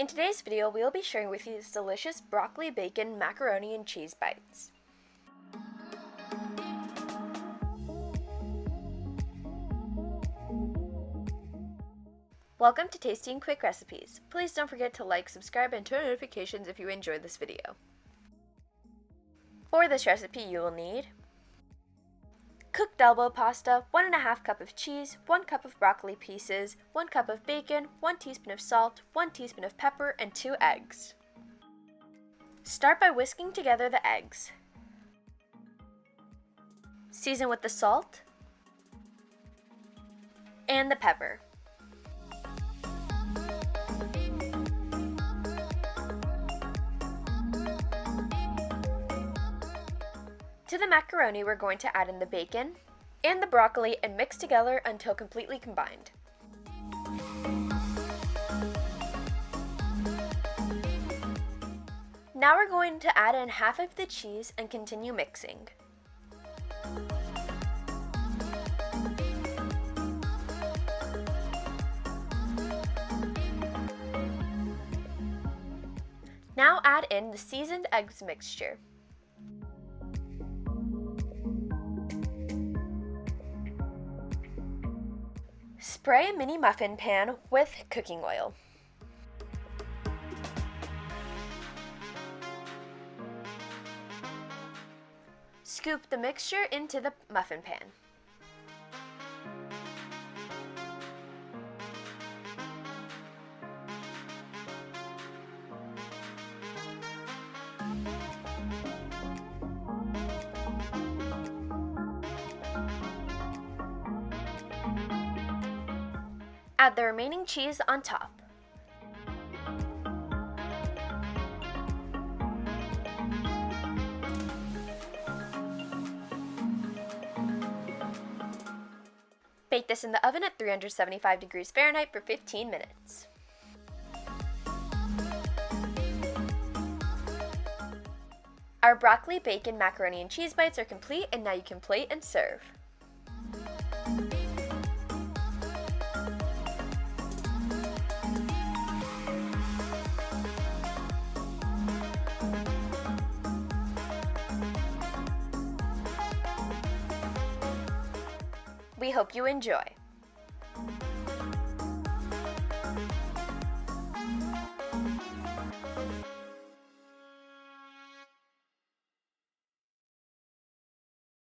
In today's video, we will be sharing with you these delicious broccoli, bacon, macaroni, and cheese bites. Welcome to Tasty and Quick Recipes. Please don't forget to like, subscribe, and turn on notifications if you enjoyed this video. For this recipe, you will need cooked elbow pasta, 1½ cup of cheese, 1 cup of broccoli pieces, 1 cup of bacon, 1 teaspoon of salt, 1 teaspoon of pepper, and 2 eggs. Start by whisking together the eggs. Season with the salt and the pepper. To the macaroni, we're going to add in the bacon and the broccoli and mix together until completely combined. Now we're going to add in half of the cheese and continue mixing. Now add in the seasoned eggs mixture. Spray a mini muffin pan with cooking oil. Scoop the mixture into the muffin pan. Add the remaining cheese on top. Bake this in the oven at 375 degrees Fahrenheit for 15 minutes. Our broccoli, bacon, macaroni, and cheese bites are complete, and now you can plate and serve. We hope you enjoy.